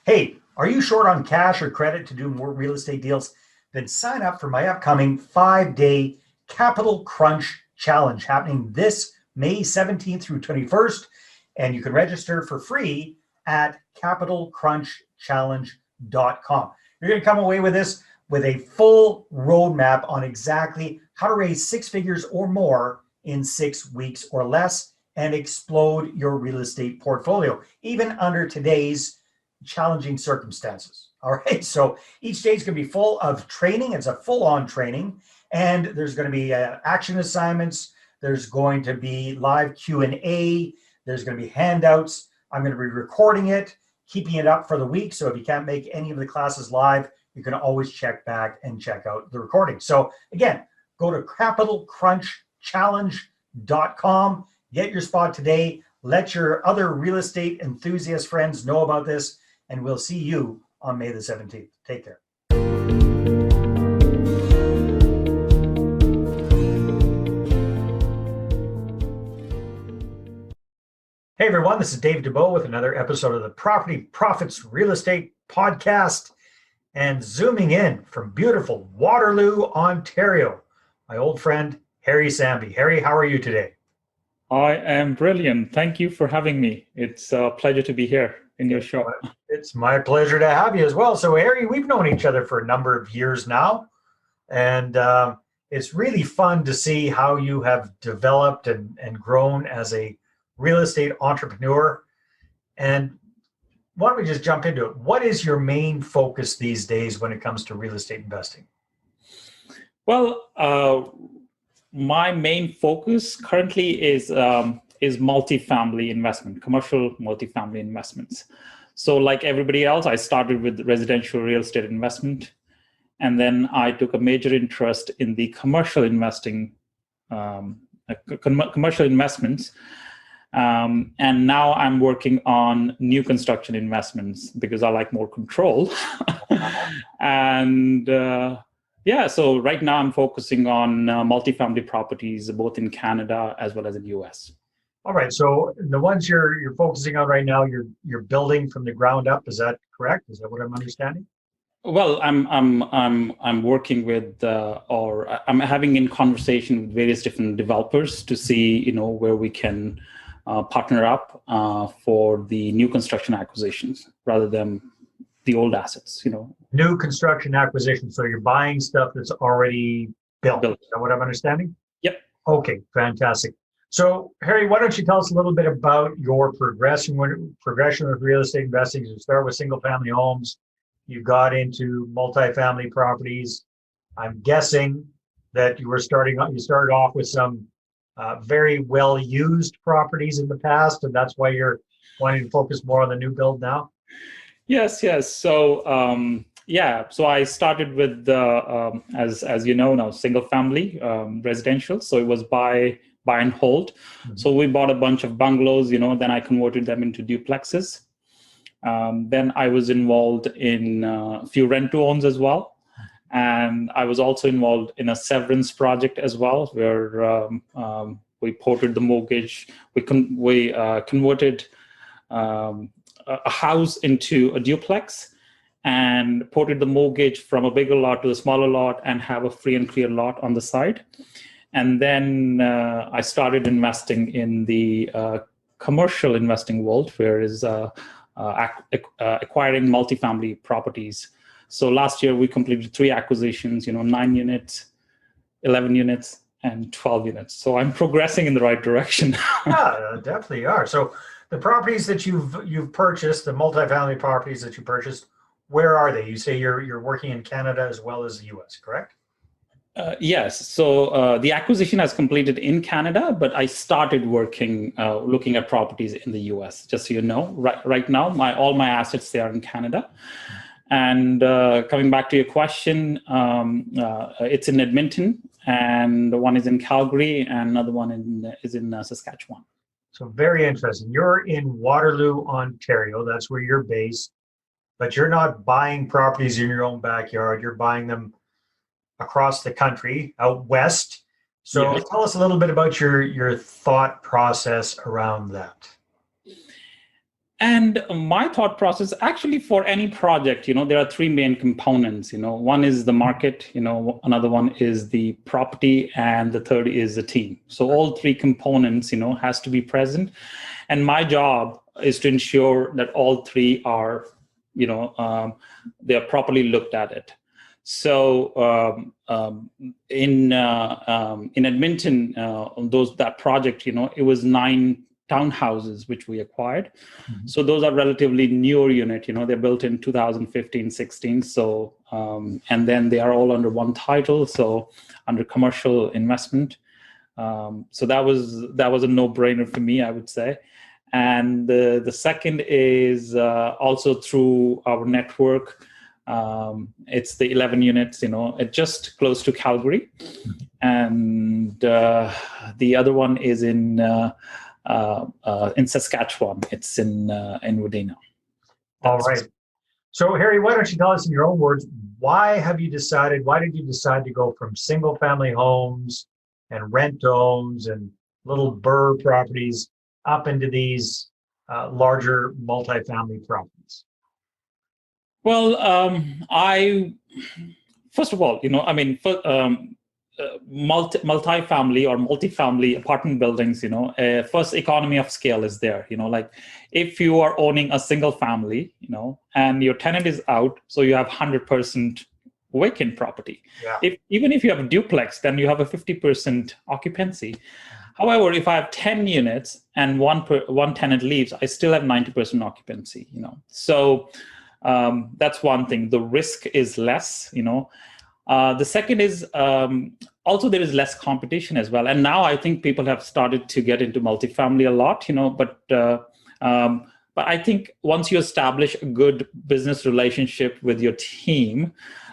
Hey, are you short on cash or credit to do more real estate deals? Then sign up for my upcoming 5-day Capital Crunch Challenge happening this May 17th through 21st. And you can register for free at capitalcrunchchallenge.com. You're going to come away with this with a full roadmap on exactly how to raise six figures or more in 6 weeks or less and explode your real estate portfolio, even under today's challenging circumstances. All right. So each day is going to be full of training. It's a full on training. And there's going to be action assignments. There's going to be live Q&A. There's going to be handouts. I'm going to be recording it, keeping it up for the week. So if you can't make any of the classes live, you can always check back and check out the recording. So again, go to capitalcrunchchallenge.com. Get your spot today. Let your other real estate enthusiast friends know about this, and we'll see you on May the 17th. Take care. Hey everyone, this is Dave Dubeau with another episode of the Property Profits Real Estate Podcast, and zooming in from beautiful Waterloo, Ontario, my old friend Harry Samby. Harry, how are you today? I am brilliant. Thank you for having me. It's a pleasure to be here in your show. It's my pleasure to have you as well. So Harry, we've known each other for a number of years now, and it's really fun to see how you have developed and grown as a real estate entrepreneur. And why don't we just jump into it? What is your main focus these days when it comes to real estate investing? Well, my main focus currently is multifamily investment, commercial multifamily investments. So like everybody else, I started with residential real estate investment, and then I took a major interest in the commercial investing, commercial investments. And now I'm working on new construction investments because I like more control. And yeah, so right now I'm focusing on multifamily properties, both in Canada as well as in the US. All right. So the ones you're focusing on right now, you're building from the ground up. Is that correct? Is that what I'm understanding? Well, I'm working with or I'm having in conversation with various different developers to see where we can partner up for the new construction acquisitions rather than the old assets. New construction acquisition. So you're buying stuff that's already built. Is that what I'm understanding? Yep. Okay, fantastic. So Harry, why don't you tell us a little bit about your progression with real estate investing? You start with single family homes. You got into multifamily properties. I'm guessing that you started off with some very well used properties in the past, and that's why you're wanting to focus more on the new build now. Yes. So so I started with as you know now, single family residential. So it was buy and hold. Mm-hmm. So we bought a bunch of bungalows. Then I converted them into duplexes. Then I was involved in a few rent-to-owns as well. And I was also involved in a Severance project as well, where we ported the mortgage. We converted a house into a duplex and ported the mortgage from a bigger lot to a smaller lot and have a free and clear lot on the side. And then I started investing in the commercial investing world, where is acquiring multifamily properties. So last year we completed 3 acquisitions, 9 units, 11 units, and 12 units. So I'm progressing in the right direction. Yeah, definitely are. So the properties that you've purchased, the multifamily properties that you purchased, where are they? You say you're working in Canada as well as the US, correct? Yes. So the acquisition has completed in Canada, but I started working, looking at properties in the US. Just so you know, right now, all my assets, they are in Canada. And coming back to your question, it's in Edmonton, and one is in Calgary, and another one is in Saskatchewan. So very interesting. You're in Waterloo, Ontario. That's where you're based, but you're not buying properties in your own backyard. You're buying them across the country, out west. So yes. Tell us a little bit about your thought process around that. And my thought process, actually, for any project, there are three main components. One is the market, another one is the property, and the third is the team. So all three components, has to be present. And my job is to ensure that all three are, they're properly looked at it. So in Edmonton, that project, it was 9 townhouses which we acquired. Mm-hmm. So those are relatively newer unit. They're built in 2015, 16. So and then they are all under one title, so under commercial investment. So that was a no-brainer for me, I would say. And the second is also through our network. It's the 11 units, it's just close to Calgary. And the other one is in Saskatchewan. It's in Wadena. All right. So Harry, why don't you tell us in your own words, why did you decide to go from single family homes and rent homes and little burr properties up into these larger multifamily properties? Well, first of all, multifamily or multifamily apartment buildings, first economy of scale is there. Like if you are owning a single family, and your tenant is out, so you have 100% vacant property. Yeah. Even if you have a duplex, then you have a 50% occupancy. However, if I have 10 units and one tenant leaves, I still have 90% occupancy. So that's one thing. The risk is less. The second is also there is less competition as well. And now I think people have started to get into multifamily a lot. But I think once you establish a good business relationship with your team,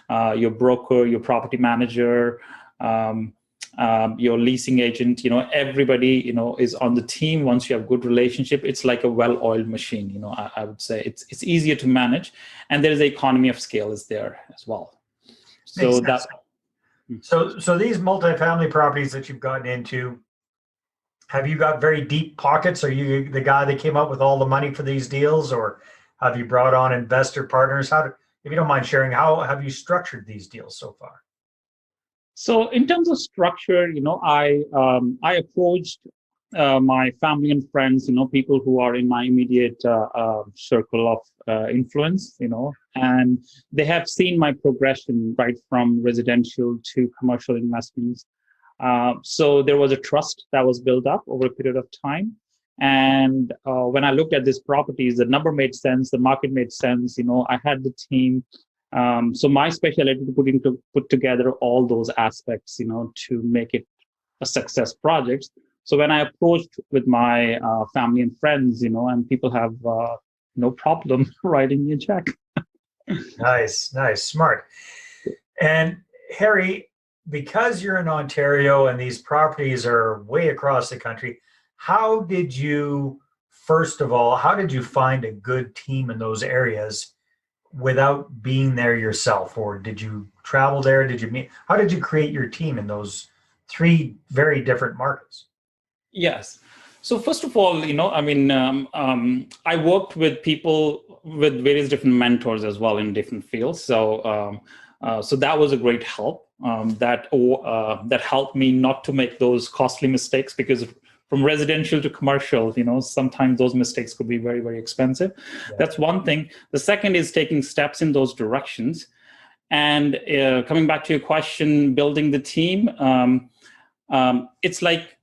your broker, your property manager, your leasing agent, everybody, is on the team. Once you have good relationship, it's like a well-oiled machine. I would say it's easier to manage, and there is an economy of scale is there as well. So that. So these multifamily properties that you've gotten into, have you got very deep pockets? Are you the guy that came up with all the money for these deals, or have you brought on investor partners? If you don't mind sharing, how have you structured these deals so far? So in terms of structure, I approached my family and friends, people who are in my immediate circle of influence, and they have seen my progression right from residential to commercial investments. So there was a trust that was built up over a period of time. And when I looked at these properties, the number made sense, the market made sense. I had the team. So my specialty to put together all those aspects, to make it a success project. So when I approached with my family and friends, and people have no problem writing me a check. Nice, smart. And Harry, because you're in Ontario and these properties are way across the country, how did you find a good team in those areas without being there yourself? Or did you travel there? How did you create your team in those three very different markets? Yes. So first of all, I worked with people with various different mentors as well in different fields. So so that was a great help. That helped me not to make those costly mistakes, because from residential to commercial, sometimes those mistakes could be very, very expensive. Yeah. That's one thing. The second is taking steps in those directions. And coming back to your question, building the team, it's like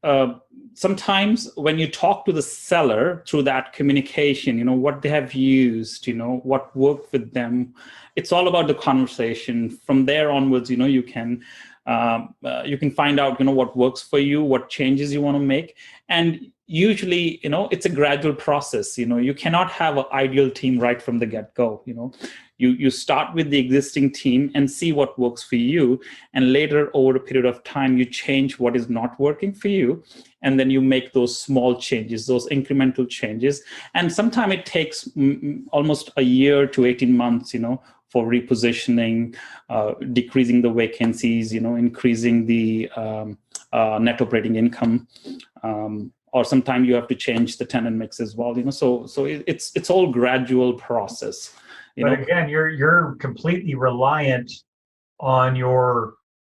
sometimes when you talk to the seller through that communication, what they have used, what worked with them, it's all about the conversation. From there onwards, you can find out, what works for you, what changes you want to make. And usually, it's a gradual process. You cannot have an ideal team right from the get-go. You start with the existing team and see what works for you. And later, over a period of time, you change what is not working for you. And then you make those small changes, those incremental changes. And sometimes it takes almost a year to 18 months, for repositioning, decreasing the vacancies, increasing the net operating income. or sometimes you have to change the tenant mix as well. So it's all gradual process. But again, you're completely reliant on your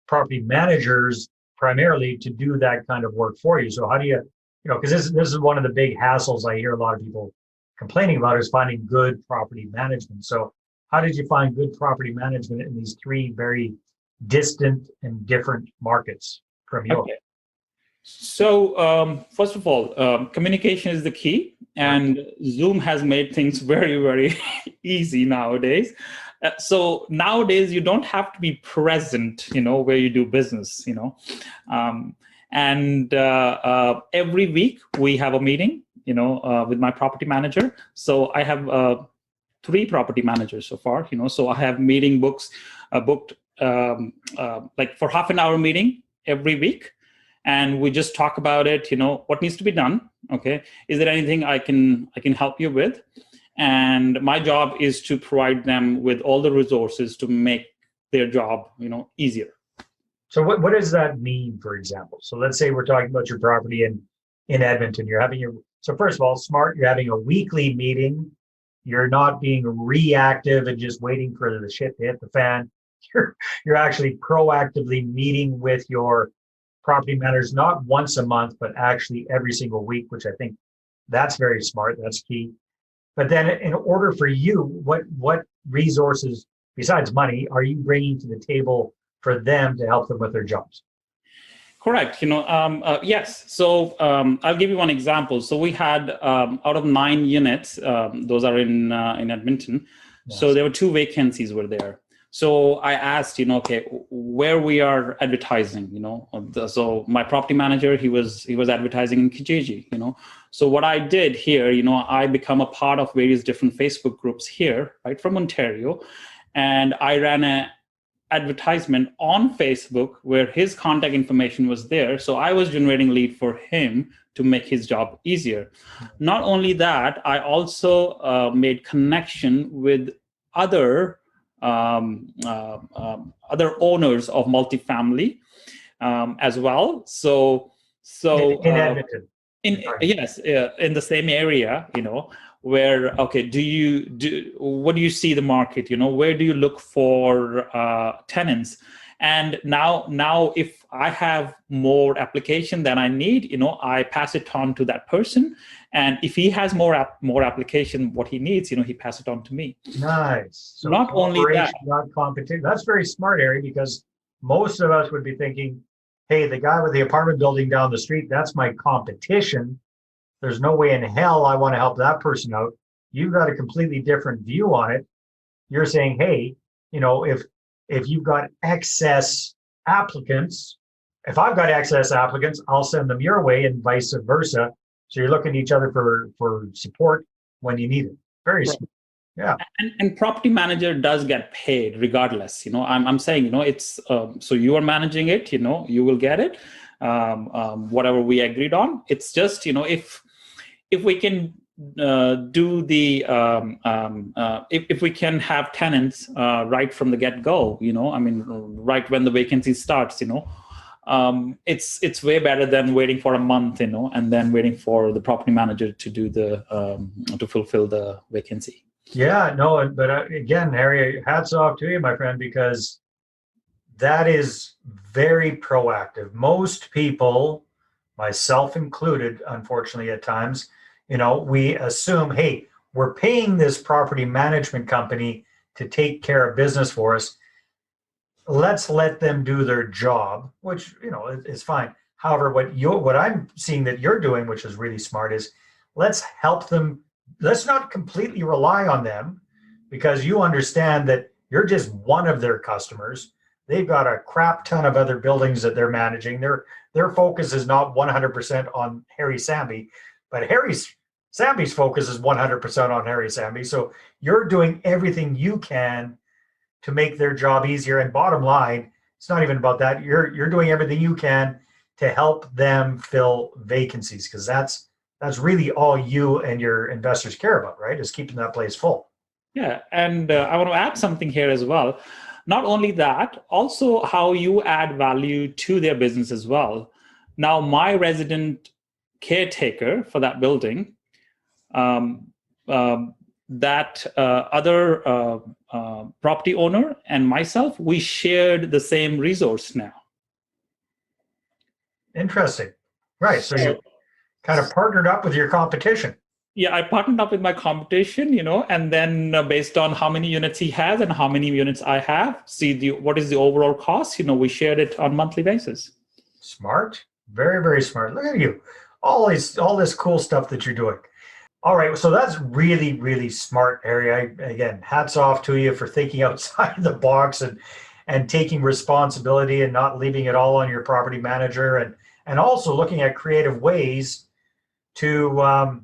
property managers primarily to do that kind of work for you. So how do you, because this is one of the big hassles I hear a lot of people complaining about is finding good property management. So how did you find good property management in these three very distant and different markets from yours? Okay. So first of all, communication is the key, and Zoom has made things very, very easy nowadays. So nowadays you don't have to be present, where you do business, and every week we have a meeting, with my property manager. So I have 3 property managers so far, so I have meeting booked like for half an hour meeting every week. And we just talk about it, what needs to be done. Okay, is there anything I can help you with? And my job is to provide them with all the resources to make their job, easier. So what does that mean, for example? So let's say we're talking about your property in Edmonton. So first of all, smart, you're having a weekly meeting. You're not being reactive and just waiting for the shit to hit the fan. You're actually proactively meeting with your property managers, not once a month, but actually every single week, which I think that's very smart. That's key. But then in order for you, what resources besides money are you bringing to the table for them to help them with their jobs? Correct. Yes. So I'll give you one example. So we had out of 9 units, those are in Edmonton. Yes. So there were 2 vacancies were there. So I asked, okay, where we are advertising, so my property manager, he was advertising in Kijiji, So what I did here, I become a part of various different Facebook groups here, right, from Ontario. And I ran an advertisement on Facebook where his contact information was there. So I was generating lead for him to make his job easier. Not only that, I also made connection with other owners of multifamily as well. So in Edmonton, yes, in the same area, where okay, what do you see the market? Where do you look for tenants? And now if I have more application than I need, I pass it on to that person. And if he has more application, what he needs, he pass it on to me. Nice. So not only that, not competition. That's very smart, Harry, because most of us would be thinking, hey, the guy with the apartment building down the street, that's my competition. There's no way in hell I want to help that person out. You've got a completely different view on it. You're saying, hey, if you've got excess applicants, if I've got excess applicants, I'll send them your way and vice versa. So you're looking at each other for support when you need it. Very smart. Yeah. And property manager does get paid regardless. I'm saying, it's so you are managing it, you will get it. Whatever we agreed on. It's just, if we can do the if we can have tenants right from the get-go, right when the vacancy starts, it's way better than waiting for a month, and then waiting for the property manager to do to fulfill the vacancy. Yeah, no, but again, Harry, hats off to you, my friend, because that is very proactive. Most people, myself included, unfortunately at times, we assume, hey, we're paying this property management company to take care of business for us. Let's let them do their job, which, is fine. However, what I'm seeing that you're doing, which is really smart, is let's help them. Let's not completely rely on them, because you understand that you're just one of their customers. They've got a crap ton of other buildings that they're managing. Their focus is not 100% on Harry Samby, but Harry Samby's focus is 100% on Harry Samby. So you're doing everything you can to make their job easier. And bottom line, it's not even about that. You're doing everything you can to help them fill vacancies, because that's really all you and your investors care about, right? Is keeping that place full. Yeah, and I want to add something here as well. Not only that, also how you add value to their business as well. Now, my resident caretaker for that building, that other property owner and myself, we shared the same resource now. Interesting. Right. So you kind of partnered up with your competition. Yeah, I partnered up with my competition, and then based on how many units he has and how many units I have, see what is the overall cost. We shared it on monthly basis. Smart. Very, very smart. Look at you. All this cool stuff that you're doing. All right. So that's really, really smart, Harry. Again, hats off to you for thinking outside the box and taking responsibility and not leaving it all on your property manager, and also looking at creative ways to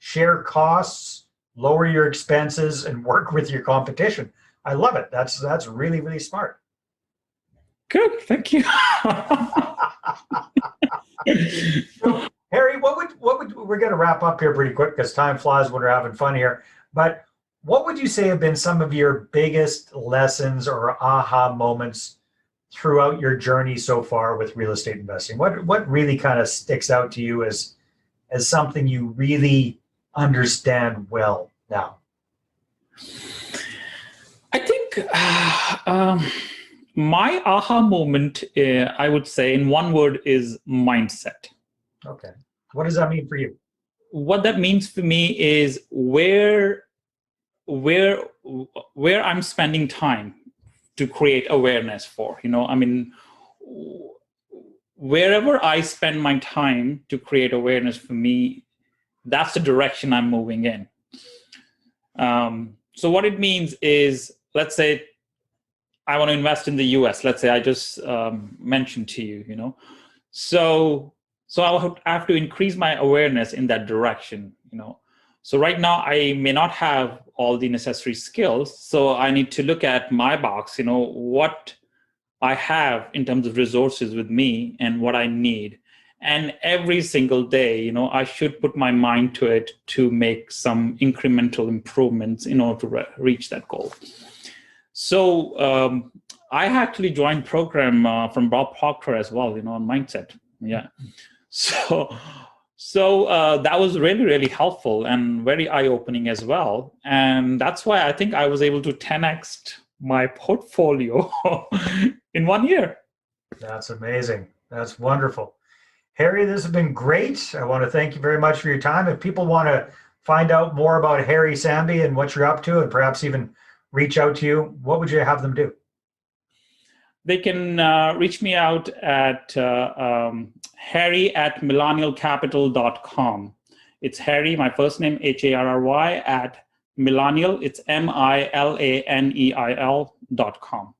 share costs, lower your expenses, and work with your competition. I love it. That's really, really smart. Good. Thank you. So, Harry, what would we're going to wrap up here pretty quick because time flies when we're having fun here. But what would you say have been some of your biggest lessons or aha moments throughout your journey so far with real estate investing? What really kind of sticks out to you as something you really understand well now? I think my aha moment, I would say in one word, is mindset. Okay. What does that mean for you? What that means for me is where I'm spending time to create awareness for. Wherever I spend my time to create awareness for me, that's the direction I'm moving in. So what it means is, let's say I want to invest in the US. Let's say I just mentioned to you, So I'll have to increase my awareness in that direction, So right now I may not have all the necessary skills. So I need to look at my box, what I have in terms of resources with me and what I need. And every single day, I should put my mind to it to make some incremental improvements in order to reach that goal. So I actually joined program from Bob Proctor as well, on mindset. Yeah. So that was really, really helpful and very eye-opening as well. And that's why I think I was able to 10x my portfolio in 1 year. That's amazing. That's wonderful. Harry, this has been great. I want to thank you very much for your time. If people want to find out more about Harry Samby and what you're up to, and perhaps even reach out to you, what would you have them do? They can reach me out at harry@millennialcapital.com. It's Harry, my first name, Harry, at millennial, it's MILANEIL.com.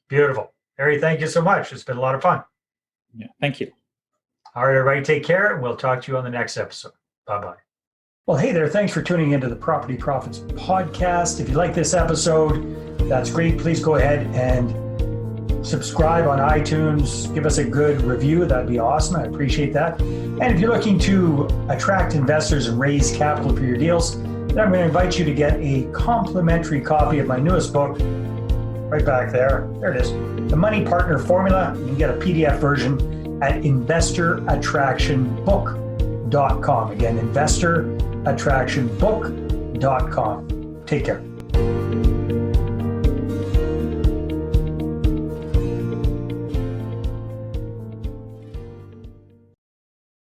Beautiful. Harry, thank you so much. It's been a lot of fun. Yeah, thank you. All right, everybody, take care, and we'll talk to you on the next episode. Bye-bye. Well, hey there. Thanks for tuning into the Property Profits Podcast. If you like this episode, that's great. Please go ahead and subscribe on iTunes. Give us a good review. That'd be awesome. I appreciate that. And if you're looking to attract investors and raise capital for your deals, then I'm going to invite you to get a complimentary copy of my newest book, right back there. There it is. The Money Partner Formula. You can get a PDF version at investorattractionbook.com. Again, investorattractionbook.com. Take care.